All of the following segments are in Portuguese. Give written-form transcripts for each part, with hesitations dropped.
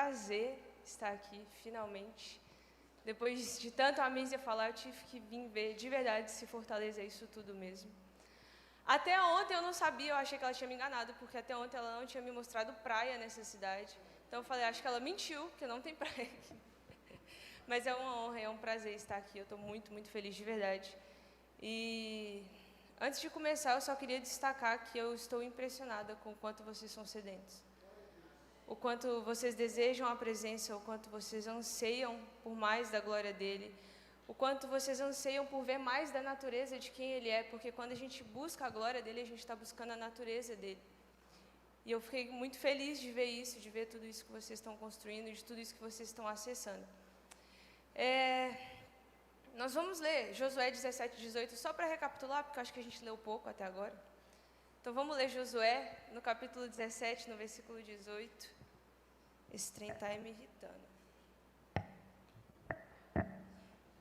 prazer estar aqui, finalmente. Depois de tanto a Mísia falar, eu tive que vir ver de verdade se Fortaleza é isso tudo mesmo. Até ontem eu não sabia, eu achei que ela tinha me enganado, porque até ontem ela não tinha me mostrado praia nessa cidade. Então eu falei, acho que ela mentiu, porque não tem praia aqui. Mas é uma honra, é um prazer estar aqui, eu estou muito, muito feliz de verdade. E antes de começar, eu só queria destacar que eu estou impressionada com o quanto vocês são sedentos. O quanto vocês desejam a presença, o quanto vocês anseiam por mais da glória dEle, o quanto vocês anseiam por ver mais da natureza de quem Ele é, porque quando a gente busca a glória dEle, a gente está buscando a natureza dEle. E eu fiquei muito feliz de ver isso, de ver tudo isso que vocês estão construindo, de tudo isso que vocês estão acessando. Nós vamos ler Josué 17:18, só para recapitular, porque eu acho que a gente leu pouco até agora. Então vamos ler Josué, no capítulo 17, no versículo 18. Esse trem está me irritando.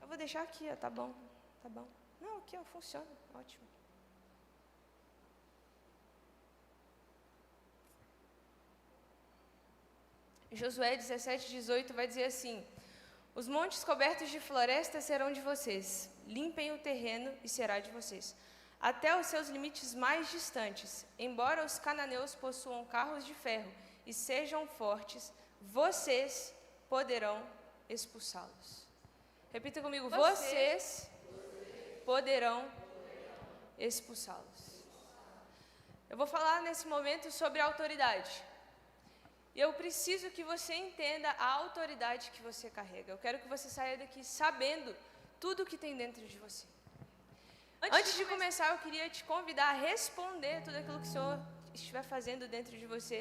Eu vou deixar aqui, ó, tá bom, tá bom. Não, aqui, ó, funciona, ótimo. Josué 17:18 vai dizer assim: os montes cobertos de floresta serão de vocês, limpem o terreno e será de vocês, até os seus limites mais distantes. Embora os cananeus possuam carros de ferro e sejam fortes, vocês poderão expulsá-los. Repita comigo, vocês poderão expulsá-los. Eu vou falar nesse momento sobre autoridade. E eu preciso que você entenda a autoridade que você carrega. Eu quero que você saia daqui sabendo tudo que tem dentro de você. Antes de começar, eu queria te convidar a responder tudo aquilo que o Senhor estiver fazendo dentro de você.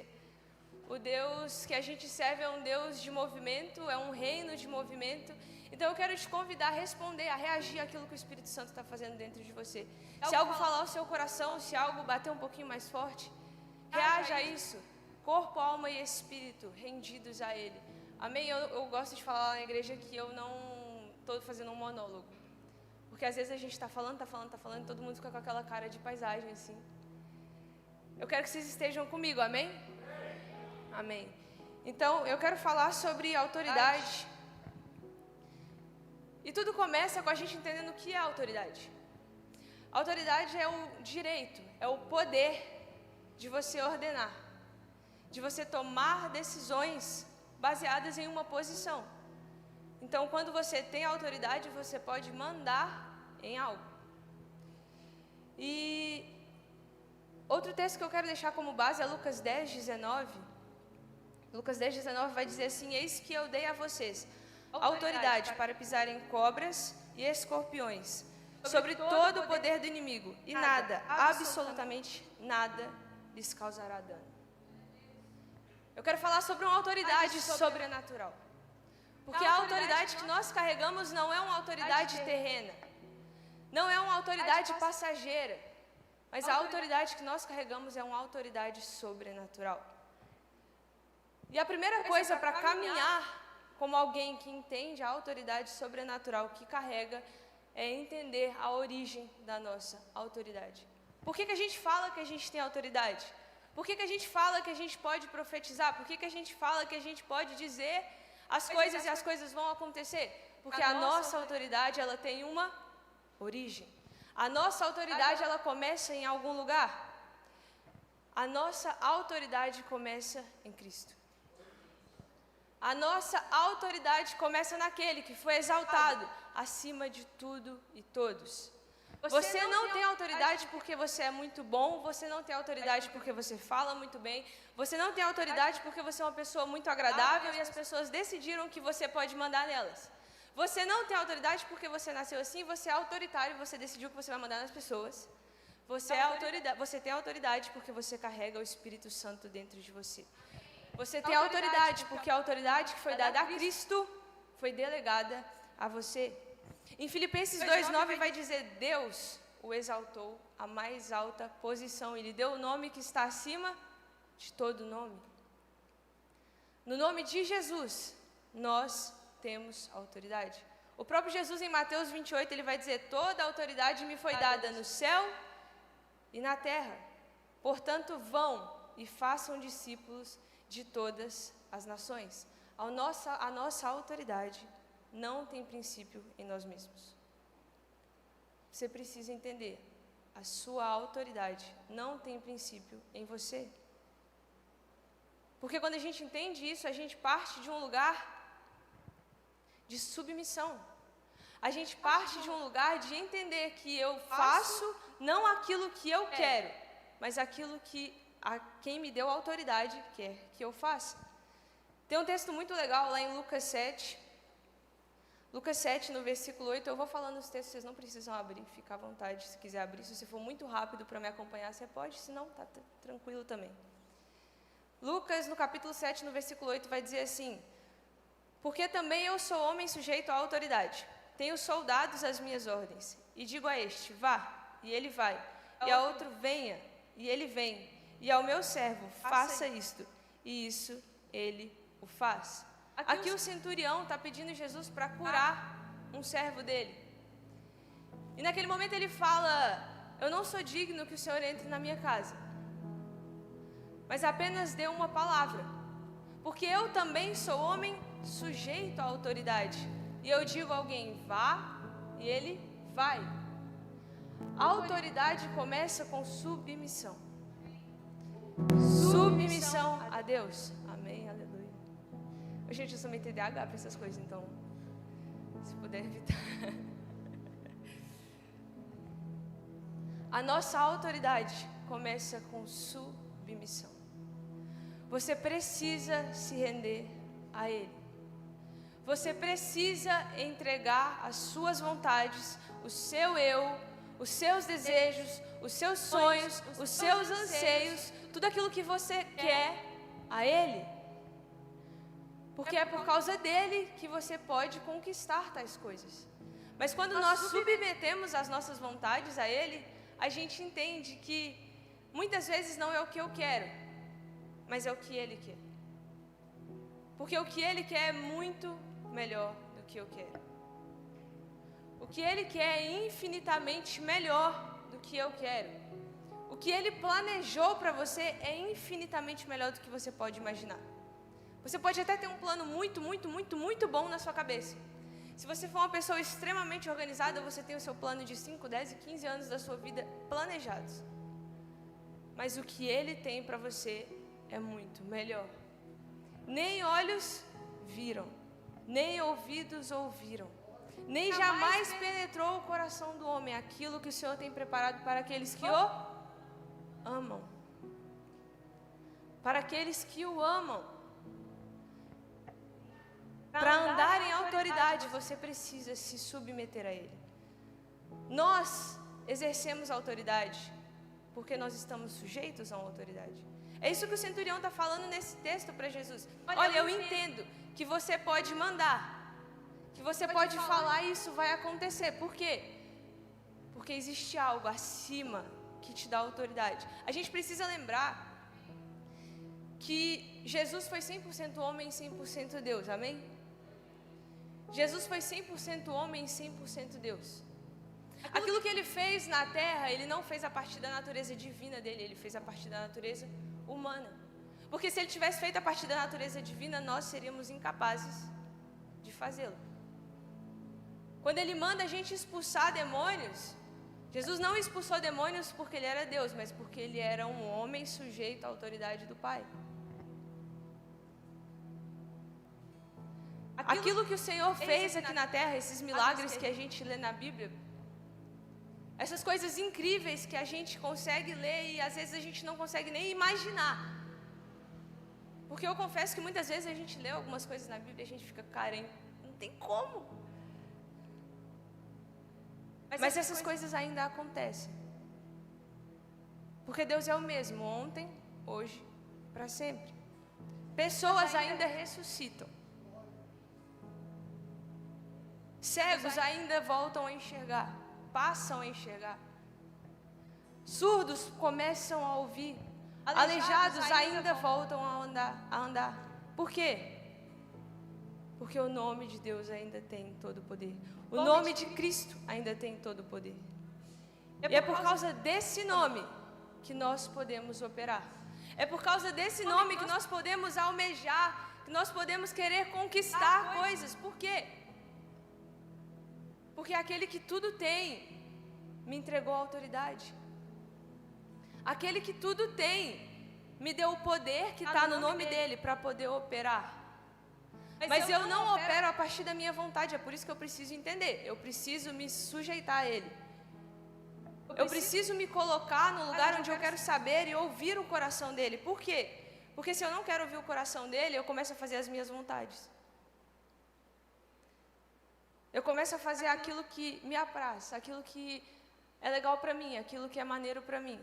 O Deus que a gente serve é um Deus de movimento, é um reino de movimento. Então eu quero te convidar a responder, a reagir àquilo que o Espírito Santo está fazendo dentro de você. Se algo falar ao seu coração, se algo bater um pouquinho mais forte, reaja a isso. Corpo, alma e espírito rendidos a Ele. Amém? Eu gosto de falar lá na igreja que eu não estou fazendo um monólogo. Porque às vezes a gente está falando, e todo mundo fica com aquela cara de paisagem assim. Eu quero que vocês estejam comigo, amém? Amém. Então, eu quero falar sobre autoridade. E tudo começa com a gente entendendo o que é autoridade. Autoridade é o direito, é o poder de você ordenar, de você tomar decisões baseadas em uma posição. Então, quando você tem autoridade, você pode mandar em algo. E outro texto que eu quero deixar como base é Lucas 10:19. Lucas 10:19 vai dizer assim: eis que eu dei a vocês autoridade para pisar em cobras e escorpiões, sobre todo o poder do inimigo, e nada, absolutamente nada, lhes causará dano. Eu quero falar sobre uma autoridade sobrenatural. Porque a autoridade que nós carregamos não é uma autoridade terrena, não é uma autoridade passageira, mas a autoridade que nós carregamos é uma autoridade sobrenatural. E a primeira coisa para caminhar como alguém que entende a autoridade sobrenatural que carrega é entender a origem da nossa autoridade. Por que a gente fala que a gente tem autoridade? Por que a gente fala que a gente pode profetizar? Por que a gente fala que a gente pode dizer as coisas e as coisas vão acontecer? Porque a nossa autoridade, ela tem uma origem. A nossa autoridade, ela começa em algum lugar. A nossa autoridade começa em Cristo. A nossa autoridade começa naquele que foi exaltado acima de tudo e todos. Você não tem autoridade porque você é muito bom, você não tem autoridade porque você fala muito bem, você não tem autoridade porque você é uma pessoa muito agradável e as pessoas decidiram que você pode mandar nelas. Você não tem autoridade porque você nasceu assim, você é autoritário e você decidiu que você vai mandar nas pessoas. Você tem autoridade porque você carrega o Espírito Santo dentro de você. Você tem autoridade porque a autoridade que foi dada a Cristo foi delegada a você. Em Filipenses 2:9 vai dizer: Deus o exaltou à mais alta posição. Ele deu o nome que está acima de todo nome. No nome de Jesus, nós temos autoridade. O próprio Jesus em Mateus 28, ele vai dizer: toda a autoridade me foi dada no céu e na terra. Portanto, vão e façam discípulos de todas as nações. a nossa autoridade não tem princípio em nós mesmos. Você precisa entender, a sua autoridade não tem princípio em você. Porque quando a gente entende isso, a gente parte de um lugar de submissão. A gente parte de um lugar de entender que eu faço não aquilo que eu quero, mas aquilo que quem me deu a autoridade quer que eu faça. Tem um texto muito legal lá em Lucas 7. Lucas 7, no versículo 8, eu vou falando os textos, vocês não precisam abrir, fica à vontade se quiser abrir. Se você for muito rápido para me acompanhar, você pode, senão tá tranquilo também. Lucas, no capítulo 7, no versículo 8, vai dizer assim: porque também eu sou homem sujeito à autoridade. Tenho soldados às minhas ordens. E digo a este, vá, e ele vai. E a outro, venha, e ele vem. E ao meu servo, faça isto. E isso ele o faz. Aqui o centurião está pedindo Jesus para curar um servo dele. E naquele momento ele fala: eu não sou digno que o Senhor entre na minha casa, mas apenas dê uma palavra, porque eu também sou homem sujeito à autoridade. E eu digo a alguém, vá, e ele vai. A autoridade começa com submissão. Submissão a Deus. Amém, aleluia. Gente, eu sou meio TDAH para essas coisas, então, se puder evitar. A nossa autoridade começa com submissão. Você precisa se render a Ele. Você precisa entregar as suas vontades, o seu eu, os seus desejos, os seus sonhos, os seus anseios, tudo aquilo que você quer a Ele. Porque é por causa dele que você pode conquistar tais coisas. Mas quando nós submetemos as nossas vontades a Ele, a gente entende que muitas vezes não é o que eu quero, mas é o que Ele quer. Porque o que Ele quer é muito melhor do que eu quero. O que Ele quer é infinitamente melhor do que eu quero. O que Ele planejou para você é infinitamente melhor do que você pode imaginar. Você pode até ter um plano muito bom na sua cabeça. Se você for uma pessoa extremamente organizada, você tem o seu plano de 5, 10 e 15 anos da sua vida planejados. Mas o que Ele tem para você é muito melhor. Nem olhos viram, nem ouvidos ouviram, nem jamais penetrou o coração do homem aquilo que o Senhor tem preparado para aqueles que o amam. Para aqueles que o amam. Para andar em autoridade, você precisa se submeter a Ele. Nós exercemos autoridade porque nós estamos sujeitos a uma autoridade. É isso que o centurião está falando nesse texto para Jesus. Olha, eu entendo que você pode mandar, que você pode falar e isso vai acontecer. Por quê? Porque existe algo acima que te dá autoridade. A gente precisa lembrar que Jesus foi 100% homem e 100% Deus, amém? Jesus foi 100% homem e 100% Deus. Aquilo que Ele fez na terra, Ele não fez a partir da natureza divina dEle, Ele fez a partir da natureza humana. Porque se Ele tivesse feito a partir da natureza divina, nós seríamos incapazes de fazê-lo. Quando Ele manda a gente expulsar demônios, Jesus não expulsou demônios porque Ele era Deus, mas porque Ele era um homem sujeito à autoridade do Pai. Aquilo que o Senhor fez aqui na terra, esses milagres que a gente lê na Bíblia, essas coisas incríveis que a gente consegue ler e às vezes a gente não consegue nem imaginar. Porque eu confesso que muitas vezes a gente lê algumas coisas na Bíblia e a gente fica, cara, não tem como. Mas essas coisas ainda acontecem. Porque Deus é o mesmo, ontem, hoje, para sempre. Pessoas ainda ressuscitam. Cegos ainda voltam a enxergar, passam a enxergar. Surdos começam a ouvir. Aleijados ainda voltam a andar. Por quê? Porque o nome de Deus ainda tem todo o poder. O nome de Cristo ainda tem todo o poder. E é por causa desse nome que nós podemos operar. É por causa desse nome que nós podemos almejar, que nós podemos querer conquistar coisas. Por quê? Porque aquele que tudo tem me entregou a autoridade. Aquele que tudo tem me deu o poder que está no nome dele para poder operar. Mas eu não opero a partir da minha vontade, é por isso que eu preciso entender. Eu preciso me sujeitar a ele. Eu preciso me colocar no lugar onde eu quero saber e ouvir o coração dele. Por quê? Porque se eu não quero ouvir o coração dele, eu começo a fazer as minhas vontades. Eu começo a fazer aquilo que me apraz, aquilo que é legal para mim, aquilo que é maneiro para mim.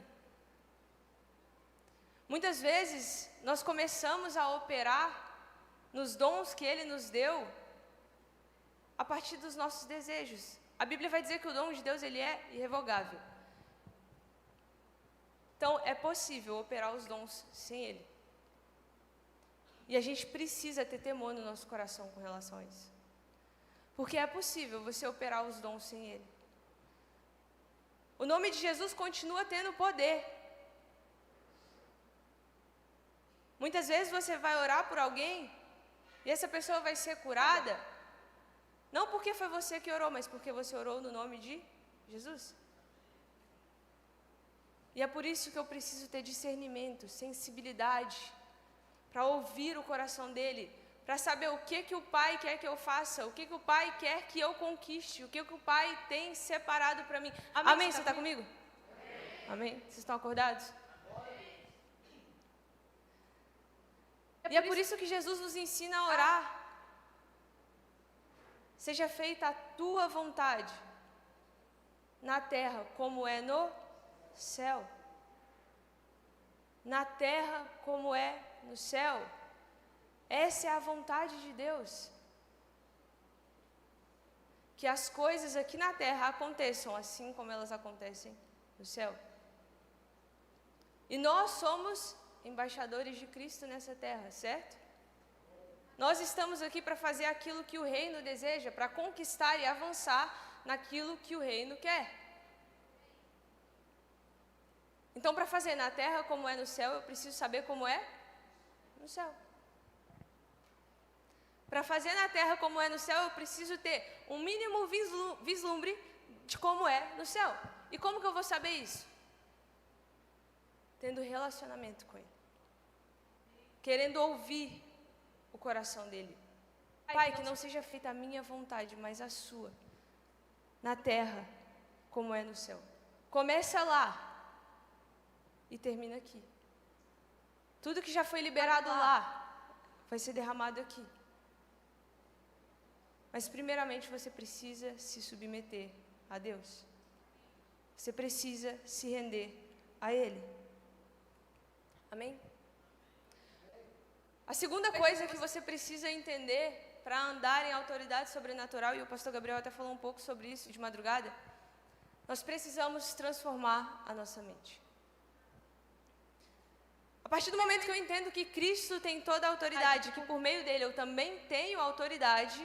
Muitas vezes, nós começamos a operar nos dons que ele nos deu a partir dos nossos desejos. A Bíblia vai dizer que o dom de Deus ele é irrevogável. Então, é possível operar os dons sem ele. E a gente precisa ter temor no nosso coração com relação a isso. Porque é possível você operar os dons sem ele. O nome de Jesus continua tendo poder. Muitas vezes você vai orar por alguém e essa pessoa vai ser curada, não porque foi você que orou, mas porque você orou no nome de Jesus. E é por isso que eu preciso ter discernimento, sensibilidade, para ouvir o coração dele, para saber o que o Pai quer que eu faça, o que o Pai quer que eu conquiste, o que o Pai tem separado para mim. Amém? Você está comigo? Amém? Vocês estão acordados? E é por isso que Jesus nos ensina a orar. Seja feita a tua vontade, na terra como é no céu. Na terra como é no céu. Essa é a vontade de Deus. Que as coisas aqui na terra aconteçam assim como elas acontecem no céu. E nós somos embaixadores de Cristo nessa terra, certo? Nós estamos aqui para fazer aquilo que o reino deseja, para conquistar e avançar naquilo que o reino quer. Então, para fazer na terra como é no céu, eu preciso saber como é no céu. Para fazer na terra como é no céu, eu preciso ter um mínimo vislumbre de como é no céu. E como que eu vou saber isso? Tendo relacionamento com ele. Querendo ouvir o coração dele. Pai, que não seja feita a minha vontade, mas a sua. Na terra, como é no céu. Começa lá e termina aqui. Tudo que já foi liberado lá vai ser derramado aqui. Mas primeiramente você precisa se submeter a Deus. Você precisa se render a Ele. Amém? A segunda coisa que você precisa entender para andar em autoridade sobrenatural, e o pastor Gabriel até falou um pouco sobre isso de madrugada, nós precisamos transformar a nossa mente. A partir do momento que eu entendo que Cristo tem toda a autoridade, que por meio dele eu também tenho autoridade,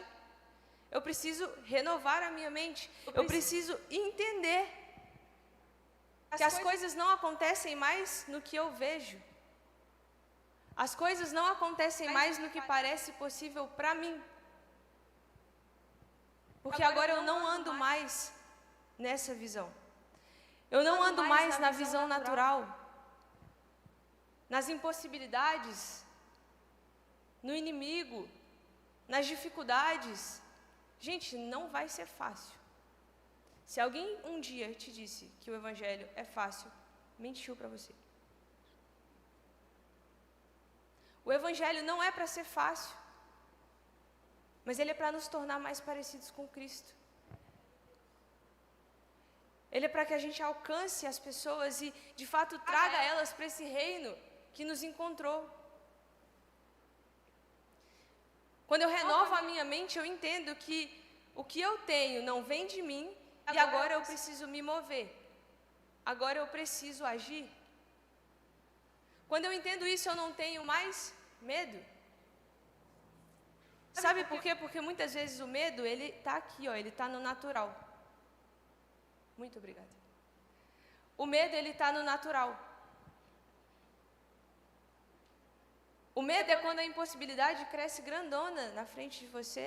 eu preciso renovar a minha mente. Eu preciso entender que as coisas não acontecem mais no que eu vejo. As coisas não acontecem mais no que parece possível para mim. Porque agora eu não ando mais nessa visão. Eu não ando mais na visão natural. Nas impossibilidades, no inimigo, nas dificuldades. Gente, não vai ser fácil. Se alguém um dia te disse que o evangelho é fácil, mentiu para você. O evangelho não é para ser fácil, mas ele é para nos tornar mais parecidos com Cristo. Ele é para que a gente alcance as pessoas e, de fato, traga elas para esse reino que nos encontrou. Quando eu renovo a minha mente, eu entendo que o que eu tenho não vem de mim e agora eu preciso me mover. Agora eu preciso agir. Quando eu entendo isso, eu não tenho mais medo. Sabe por quê? Porque muitas vezes o medo, ele está aqui, ó, ele está no natural. Muito obrigada. O medo, ele está no natural. O medo é quando a impossibilidade cresce grandona na frente de você.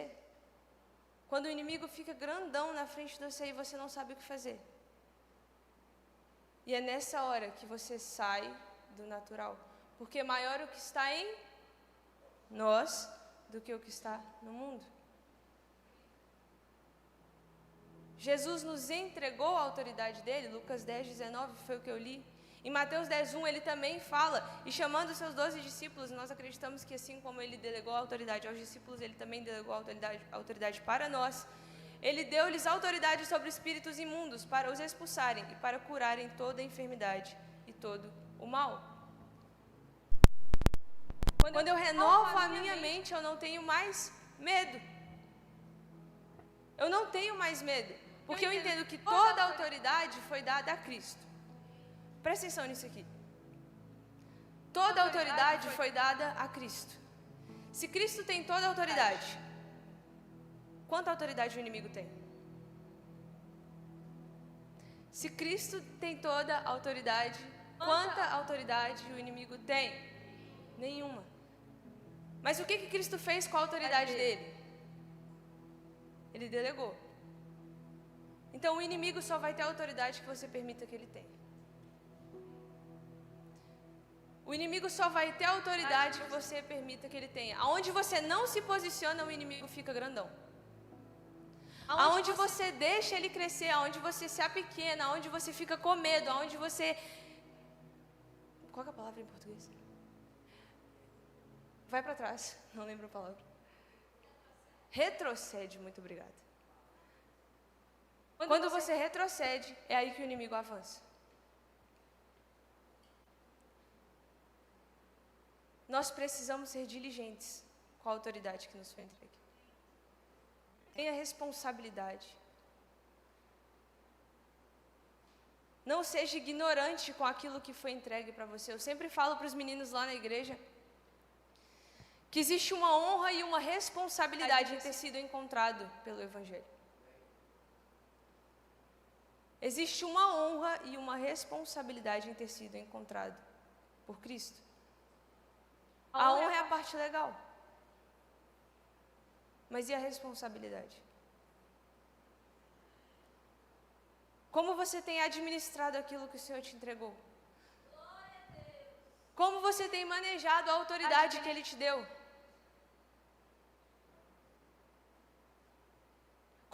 Quando o inimigo fica grandão na frente de você e você não sabe o que fazer. E é nessa hora que você sai do natural. Porque maior o que está em nós do que o que está no mundo. Jesus nos entregou a autoridade dele, Lucas 10:19 foi o que eu li. Em Mateus 10:1 ele também fala, e chamando os seus 12 discípulos, nós acreditamos que assim como ele delegou a autoridade aos discípulos, ele também delegou a autoridade para nós. Ele deu-lhes autoridade sobre espíritos imundos para os expulsarem e para curarem toda a enfermidade e todo o mal. Quando eu renovo a minha mente, eu não tenho mais medo. Eu não tenho mais medo, porque eu entendo que toda a autoridade foi dada a Cristo. Presta atenção nisso aqui. Toda a autoridade foi dada a Cristo. Se Cristo tem toda a autoridade, quanta autoridade o inimigo tem? Se Cristo tem toda a autoridade, quanta autoridade o inimigo tem? Nenhuma. Mas o que Cristo fez com a autoridade dele? Ele delegou. Então o inimigo só vai ter a autoridade que você permita que ele tenha. O inimigo só vai ter a autoridade que você permita que ele tenha. Aonde você não se posiciona, o inimigo fica grandão. Aonde você deixa ele crescer, aonde você se apequena, aonde você fica com medo, aonde você... Qual é a palavra em português? Vai para trás, não lembro a palavra. Retrocede, muito obrigada. Quando você retrocede, é aí que o inimigo avança. Nós precisamos ser diligentes com a autoridade que nos foi entregue. Tenha responsabilidade. Não seja ignorante com aquilo que foi entregue para você. Eu sempre falo para os meninos lá na igreja que existe uma honra e uma responsabilidade em ter sido encontrado pelo Evangelho. Existe uma honra e uma responsabilidade em ter sido encontrado por Cristo. A honra é a parte legal. Mas e a responsabilidade? Como você tem administrado aquilo que o Senhor te entregou? Como você tem manejado a autoridade que Ele te deu?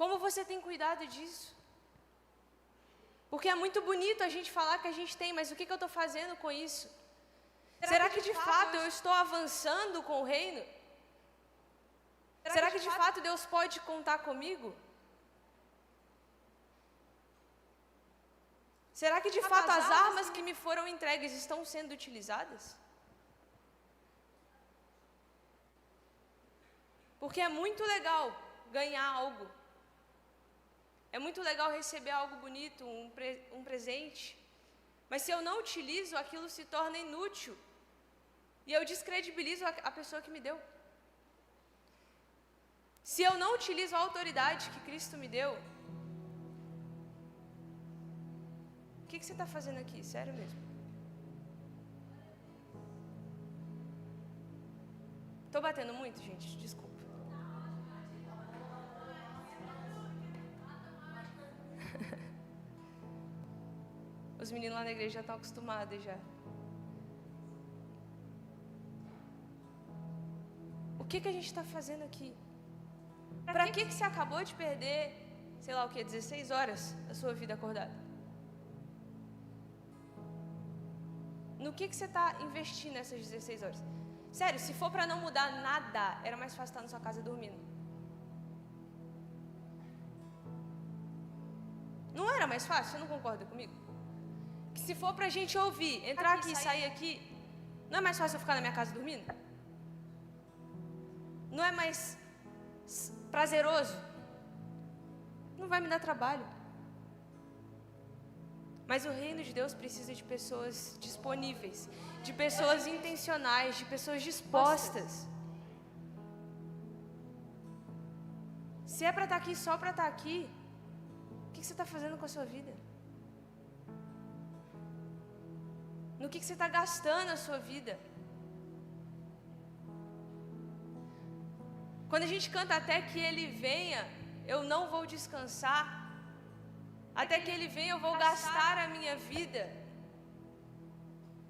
Como você tem cuidado disso? Porque é muito bonito a gente falar que a gente tem, mas o que eu estou fazendo com isso? Será que de fato eu estou avançando com o reino? Será que de fato Deus pode contar comigo? Será que de fato as armas que me foram entregues estão sendo utilizadas? Porque é muito legal ganhar algo. É muito legal receber algo bonito, um presente. Mas se eu não utilizo, aquilo se torna inútil. E eu descredibilizo a pessoa que me deu. Se eu não utilizo a autoridade que Cristo me deu, o que você está fazendo aqui? Sério mesmo. Estou batendo muito, gente? Desculpa. Os meninos lá na igreja já estão acostumados já. O que a gente está fazendo aqui? Para que você acabou de perder, sei lá o que, 16 horas da sua vida acordada? No que você está investindo nessas 16 horas? Sério, se for para não mudar nada, era mais fácil estar na sua casa dormindo. Não era mais fácil? Você não concorda comigo? Que se for pra gente ouvir, entrar aqui e sair aqui, não é mais fácil eu ficar na minha casa dormindo? Não é mais prazeroso? Não vai me dar trabalho. Mas o reino de Deus precisa de pessoas disponíveis, de pessoas intencionais, de pessoas dispostas. Se é para estar aqui só para estar aqui, o que você está fazendo com a sua vida? No que você está gastando a sua vida? Quando a gente canta até que Ele venha, eu não vou descansar. Até que Ele venha, eu vou gastar a minha vida.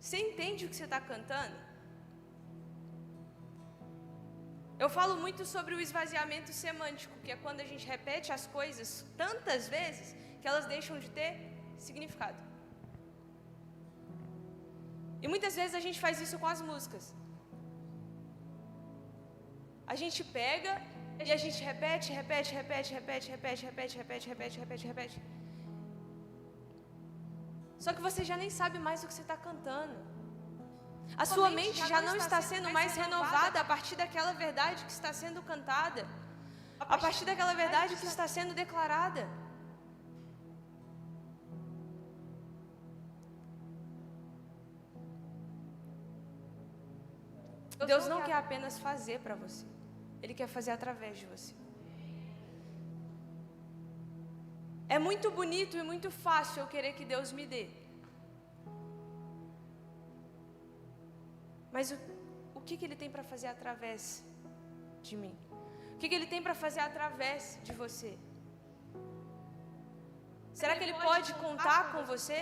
Você entende o que você está cantando? Eu falo muito sobre o esvaziamento semântico, que é quando a gente repete as coisas tantas vezes que elas deixam de ter significado. E muitas vezes a gente faz isso com as músicas. A gente pega e a gente repete. Só que você já nem sabe mais o que você está cantando. A sua mente já não está sendo mais renovada a partir daquela verdade que está sendo cantada, a partir daquela verdade que está sendo declarada. Deus não quer apenas fazer para você, Ele quer fazer através de você. É muito bonito e muito fácil eu querer que Deus me dê. Mas o que Ele tem para fazer através de mim? O que Ele tem para fazer através de você? Será que Ele pode contar com você?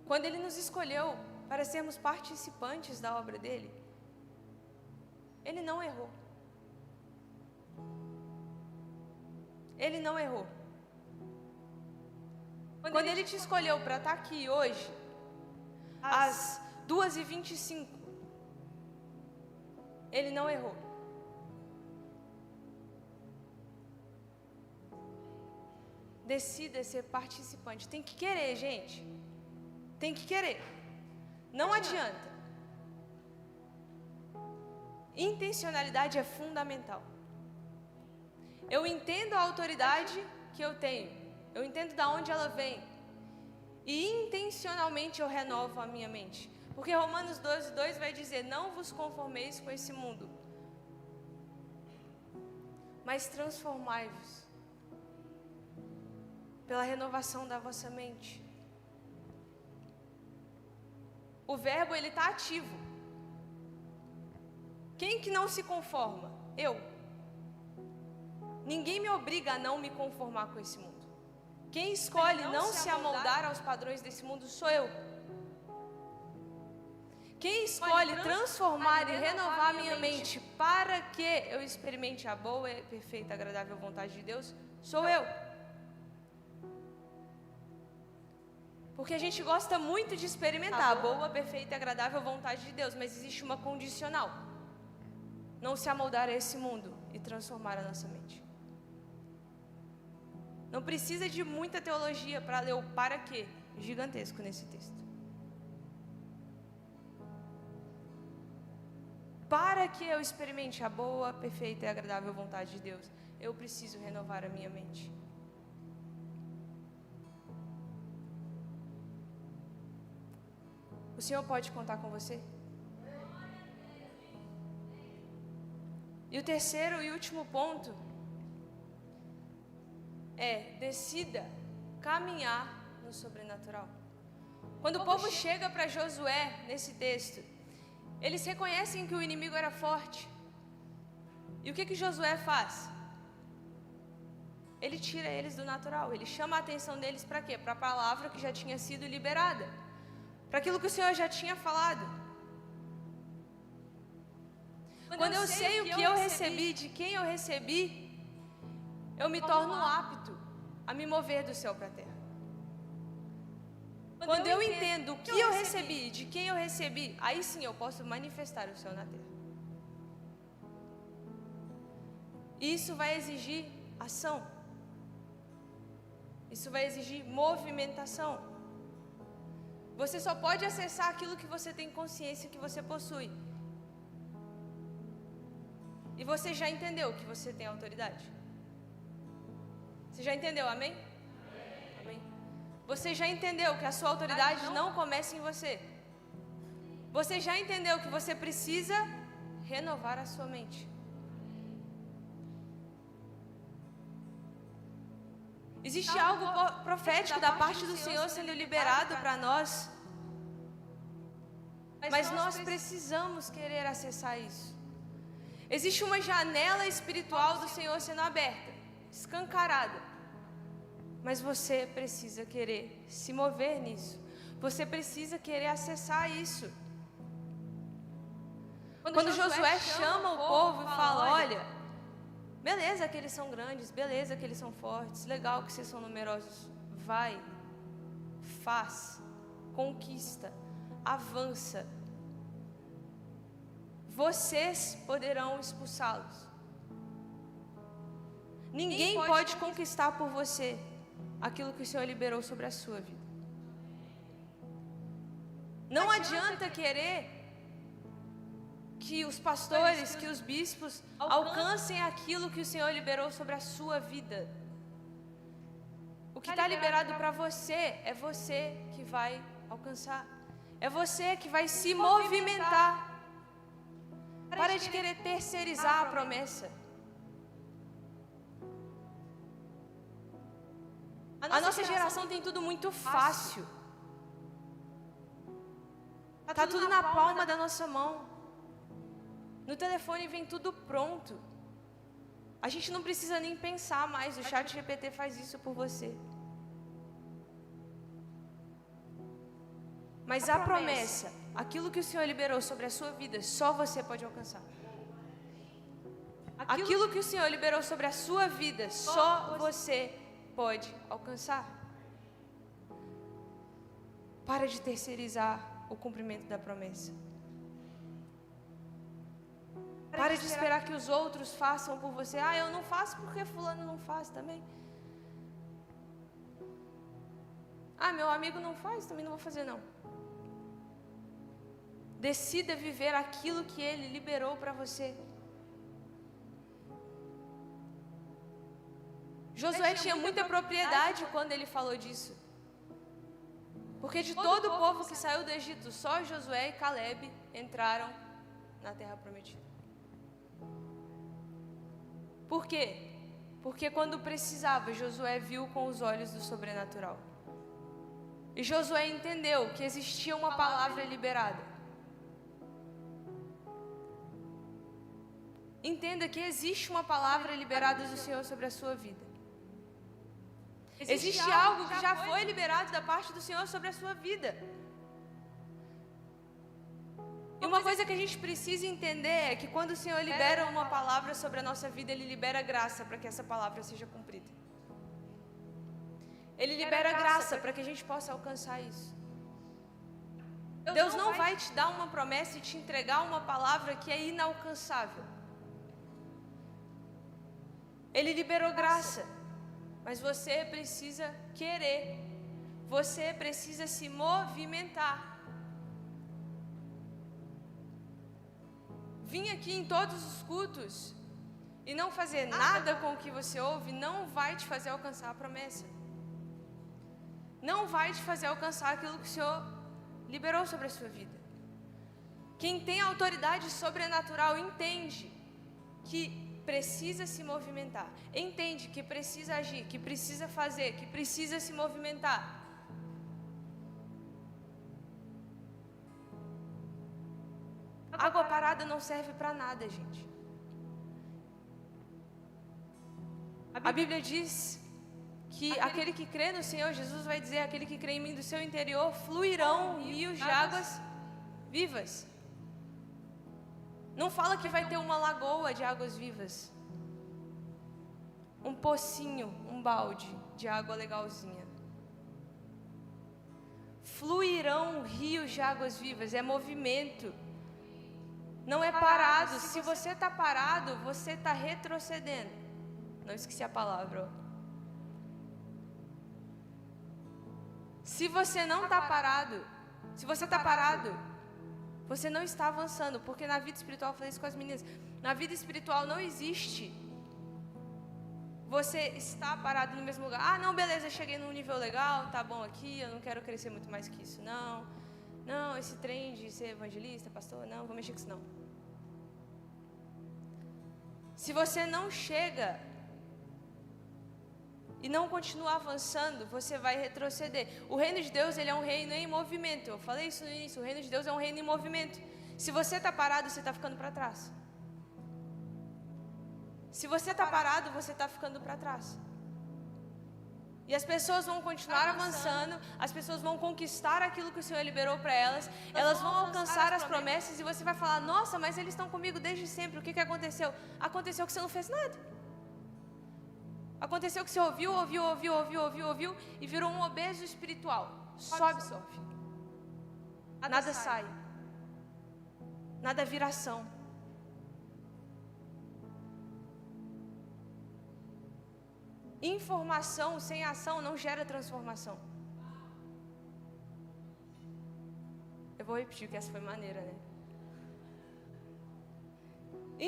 Quando Ele nos escolheu para sermos participantes da obra dEle, Ele não errou. Ele não errou. Quando Ele te escolheu para estar aqui hoje, às 2h25, Ele não errou. Decida ser participante. Tem que querer, gente. Tem que querer. Não adianta. Intencionalidade é fundamental. Eu entendo a autoridade que eu tenho. Eu entendo de onde ela vem. E intencionalmente eu renovo a minha mente. Porque Romanos 12:2 vai dizer: não vos conformeis com esse mundo, mas transformai-vos pela renovação da vossa mente. O verbo, ele está ativo. Quem que não se conforma? Eu. Ninguém me obriga a não me conformar com esse mundo. Quem escolhe não se amoldar aos padrões desse mundo sou eu. Quem escolhe transformar e renovar a minha mente para que eu experimente a boa, perfeita e agradável vontade de Deus, sou eu. Porque a gente gosta muito de experimentar a boa, perfeita e agradável vontade de Deus, mas existe uma condicional: não se amoldar a esse mundo e transformar a nossa mente. Não precisa de muita teologia para ler o para quê gigantesco nesse texto. Para que eu experimente a boa, perfeita e agradável vontade de Deus, eu preciso renovar a minha mente. O Senhor pode contar com você? E o terceiro e último ponto é: decida caminhar no sobrenatural. Quando o povo chega para Josué nesse texto, eles reconhecem que o inimigo era forte. E o que Josué faz? Ele tira eles do natural, ele chama a atenção deles para quê? Para a palavra que já tinha sido liberada, para aquilo que o Senhor já tinha falado. Quando eu sei o que eu recebi, de quem eu recebi, eu me torno apto a me mover do céu para a terra. Quando eu entendo o que eu recebi, de quem eu recebi, aí sim eu posso manifestar o céu na terra. Isso vai exigir ação. Isso vai exigir movimentação. Você só pode acessar aquilo que você tem consciência que você possui. E você já entendeu que você tem autoridade? Você já entendeu, amém? Amém. Você já entendeu que a sua autoridade não começa em você? Você já entendeu que você precisa renovar a sua mente? Existe algo profético da parte do Senhor sendo liberado para nós. Mas nós precisamos querer acessar isso. Existe uma janela espiritual do Senhor sendo aberta, escancarada. Mas você precisa querer se mover nisso. Você precisa querer acessar isso. Quando Josué chama o povo e fala, olha, beleza que eles são grandes, beleza que eles são fortes, legal que vocês são numerosos. Vai, faz, conquista, avança. Vocês poderão expulsá-los. Ninguém pode conquistar por você aquilo que o Senhor liberou sobre a sua vida. Não adianta querer que os pastores, que os bispos alcancem aquilo que o Senhor liberou sobre a sua vida. O que está liberado para você é você que vai alcançar. É você que vai se movimentar. Para de querer terceirizar a promessa. A nossa geração tem tudo muito fácil. Está tudo na palma da nossa mão. No telefone vem tudo pronto. A gente não precisa nem pensar mais. O ChatGPT faz isso por você. Mas a promessa, aquilo que o Senhor liberou sobre a sua vida, só você pode alcançar. Aquilo que o Senhor liberou sobre a sua vida, só você pode alcançar. Para de terceirizar o cumprimento da promessa. Para de esperar que os outros façam por você. Ah, eu não faço porque fulano não faz também. Ah, meu amigo não faz, também não vou fazer não. Decida viver aquilo que Ele liberou para você. Josué tinha muita propriedade quando ele falou disso. Porque de todo o povo que saiu do Egito, só Josué e Caleb entraram na terra prometida. Por quê? Porque quando precisava, Josué viu com os olhos do sobrenatural. E Josué entendeu que existia uma palavra liberada. Entenda que existe uma palavra liberada do Senhor sobre a sua vida. Existe algo que já foi liberado da parte do Senhor sobre a sua vida. E uma coisa que a gente precisa entender é que quando o Senhor libera uma palavra sobre a nossa vida, Ele libera graça para que essa palavra seja cumprida. Ele libera graça para que a gente possa alcançar isso. Deus não vai te dar uma promessa e te entregar uma palavra que é inalcançável. Ele liberou graça, mas você precisa querer. Você precisa se movimentar. Vir aqui em todos os cultos e não fazer nada com o que você ouve não vai te fazer alcançar a promessa. Não vai te fazer alcançar aquilo que o Senhor liberou sobre a sua vida. Quem tem autoridade sobrenatural entende que precisa se movimentar. Entende que precisa agir, que precisa fazer, que precisa se movimentar. Água parada não serve para nada, gente. A Bíblia diz que aquele que crê no Senhor Jesus vai dizer, aquele que crê em mim, do seu interior fluirão rios de águas vivas. Não fala que vai ter uma lagoa de águas vivas. Um pocinho, um balde de água legalzinha. Fluirão rios de águas vivas, é movimento. Não é parado. Se você está parado, você está retrocedendo. Não esqueci a palavra. Se você não está parado, se você está parado, você não está avançando. Porque na vida espiritual, eu falei isso com as meninas, na vida espiritual não existe você está parado no mesmo lugar. Ah, não, beleza, cheguei num nível legal, tá bom aqui, eu não quero crescer muito mais que isso, não. Não, esse trem de ser evangelista, pastor, não, vou mexer com isso não. Se você não chega e não continuar avançando, você vai retroceder. O reino de Deus, ele é um reino em movimento. Eu falei isso no início, o reino de Deus é um reino em movimento. Se você está parado, você está ficando para trás. Se você está parado, você está ficando para trás. E as pessoas vão continuar avançando, as pessoas vão conquistar aquilo que o Senhor liberou para elas, elas vão alcançar as promessas e você vai falar, nossa, mas eles estão comigo desde sempre, o que aconteceu? Aconteceu que você não fez nada. Aconteceu que você ouviu e virou um obeso espiritual. Só absorve. Nada sai. Nada vira ação. Informação sem ação não gera transformação. Eu vou repetir que essa foi maneira, né?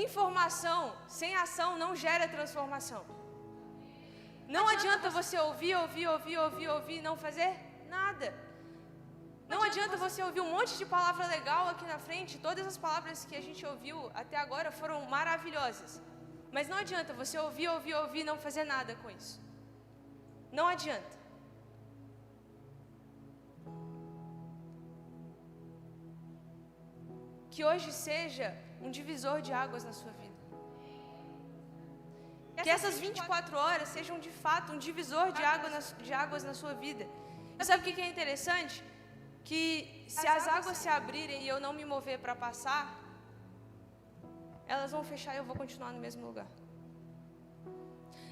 Informação sem ação não gera transformação. Não adianta você ouvir e não fazer nada. Não adianta você ouvir um monte de palavra legal aqui na frente. Todas as palavras que a gente ouviu até agora foram maravilhosas. Mas não adianta você ouvir e não fazer nada com isso. Não adianta. Que hoje seja um divisor de águas na sua vida. Que essas 24 horas sejam de fato um divisor de águas na sua vida. E sabe o que é interessante? Que se as águas se abrirem e eu não me mover para passar, elas vão fechar e eu vou continuar no mesmo lugar.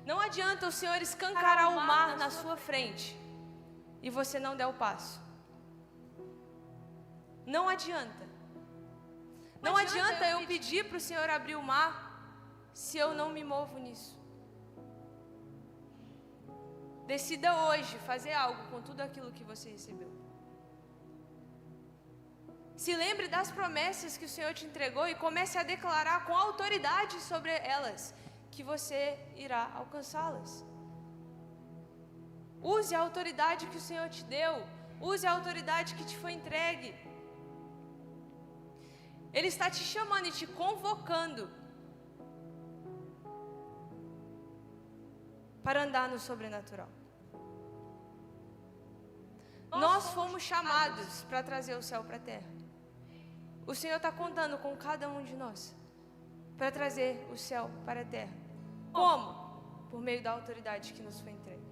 Não adianta o Senhor escancarar o mar na sua frente e você não der o passo. Não adianta. Não adianta eu pedir para o Senhor abrir o mar se eu não me movo nisso. Decida hoje fazer algo com tudo aquilo que você recebeu. Se lembre das promessas que o Senhor te entregou e comece a declarar com autoridade sobre elas, que você irá alcançá-las. Use a autoridade que o Senhor te deu. Use a autoridade que te foi entregue. Ele está te chamando e te convocando para andar no sobrenatural. Nós fomos chamados para trazer o céu para a terra. O Senhor está contando com cada um de nós para trazer o céu para a terra. Como? Por meio da autoridade que nos foi entregue.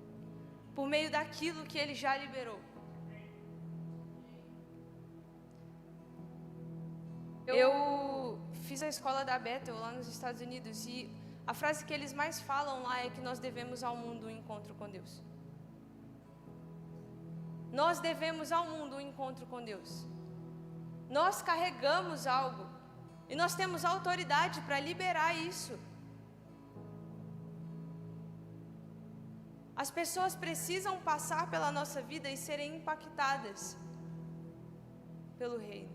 Por meio daquilo que Ele já liberou. Eu fiz a escola da Bethel lá nos Estados Unidos e a frase que eles mais falam lá é que nós devemos ao mundo um encontro com Deus. Nós devemos ao mundo um encontro com Deus. Nós carregamos algo e nós temos autoridade para liberar isso. As pessoas precisam passar pela nossa vida e serem impactadas pelo reino,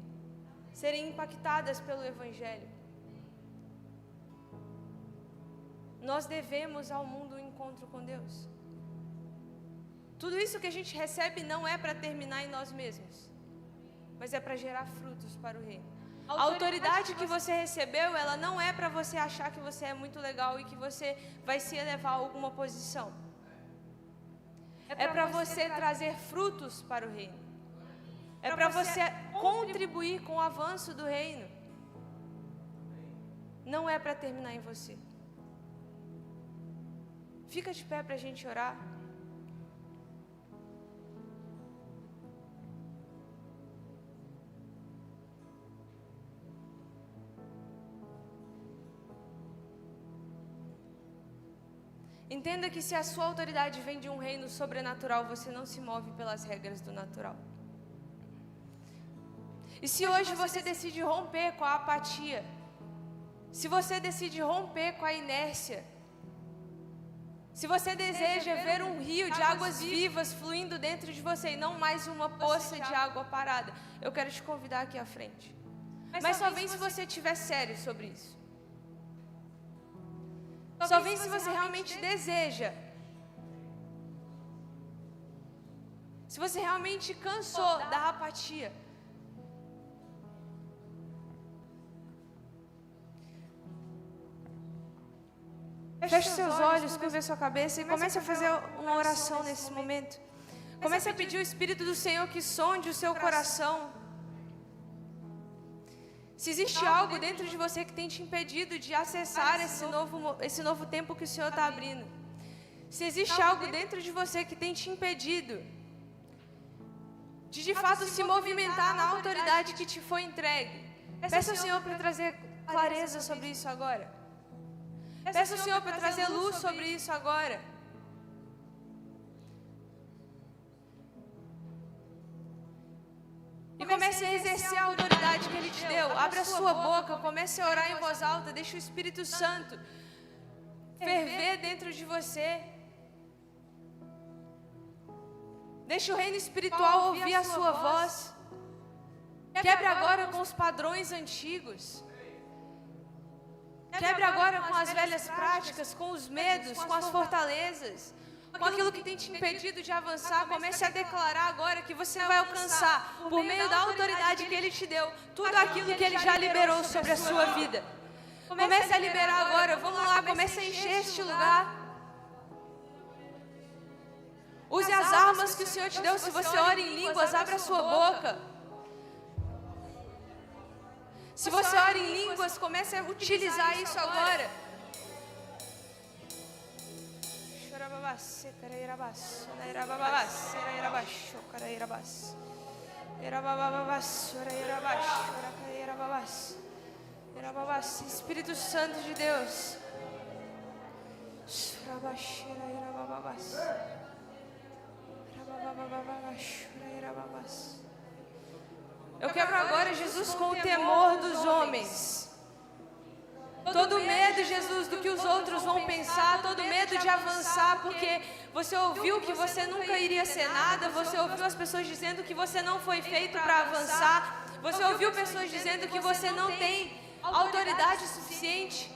serem impactadas pelo evangelho. Nós devemos ao mundo um encontro com Deus. Tudo isso que a gente recebe não é para terminar em nós mesmos, mas é para gerar frutos para o reino. A autoridade que você recebeu, ela não é para você achar que você é muito legal e que você vai se elevar a alguma posição. É para você trazer frutos para o reino. É para você contribuir com o avanço do reino. Não é para terminar em você. Fica de pé para a gente orar. Entenda que se a sua autoridade vem de um reino sobrenatural, você não se move pelas regras do natural. E se hoje você decide romper com a apatia, se você decide romper com a inércia, se você deseja ver um rio de águas vivas fluindo dentro de você e não mais uma poça de água parada, eu quero te convidar aqui à frente. Mas só vem se você estiver sério sobre isso. Só vem se você realmente deseja. Se você realmente cansou da apatia. Feche seus olhos, curva a sua cabeça e comece a fazer uma oração nesse momento. Comece a pedir o Espírito do Senhor que sonde o seu coração. Se existe algo dentro de você que tem te impedido de acessar esse novo tempo que o Senhor está abrindo. Se existe algo dentro de você que tem te impedido de fato se movimentar na autoridade que te foi entregue, peça ao Senhor para trazer clareza sobre isso agora. Peça ao Senhor para trazer luz sobre isso agora. E comece a exercer a autoridade que Ele te deu. Abra a sua boca, comece a orar em voz alta. Deixe o Espírito Santo ferver dentro de você. Deixe o reino espiritual ouvir a sua voz. Quebre agora com os padrões antigos. Quebre agora com as velhas práticas, com os medos, com as fortalezas, com aquilo que tem te impedido de avançar. Comece a declarar agora que você vai alcançar, por meio da autoridade que Ele te deu, tudo aquilo que Ele já liberou sobre a sua vida. Comece a liberar agora, vamos lá, comece a encher este lugar. Use as armas que o Senhor te deu. Se você ora em línguas, abra a sua boca. Se você ora em línguas, comece a utilizar isso agora. Espírito Santo de Deus. Eu quebro agora, Jesus, com o temor dos homens. Todo medo, Jesus, do que os outros vão pensar, todo medo de avançar, porque você ouviu que você nunca iria ser nada, você ouviu as pessoas dizendo que você não foi feito para avançar, você ouviu pessoas dizendo que você não tem autoridade suficiente.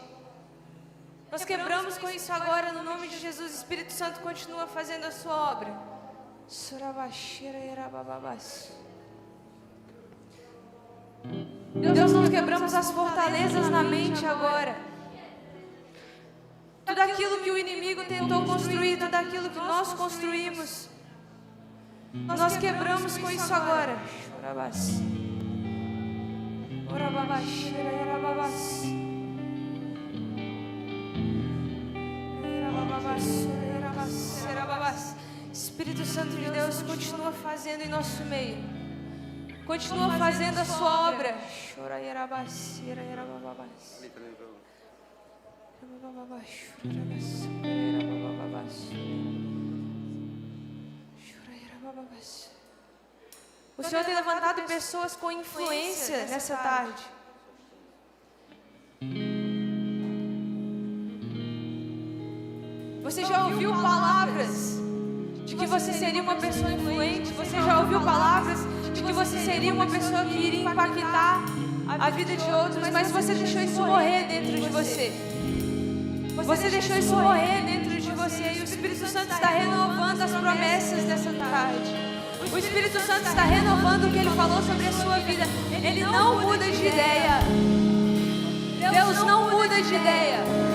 Nós quebramos com isso agora, no nome de Jesus. Espírito Santo continua fazendo a sua obra. Deus, nós quebramos as fortalezas na mente agora. Tudo aquilo que o inimigo tentou construir, tudo aquilo que nós construímos, nós quebramos com isso agora. Espírito Santo de Deus, continua fazendo em nosso meio. Continua fazendo a sua obra. O Senhor tem levantado pessoas com influência nessa tarde. Você já ouviu palavras de que você seria uma pessoa influente? Você já ouviu palavras de que você seria uma pessoa que iria impactar a vida de outros? Mas você deixou isso morrer dentro de você. Você deixou isso morrer dentro de você. E o Espírito Santo está renovando as promessas dessa tarde. O Espírito Santo está renovando o que Ele falou sobre a sua vida. Ele não muda de ideia. Deus não muda de ideia.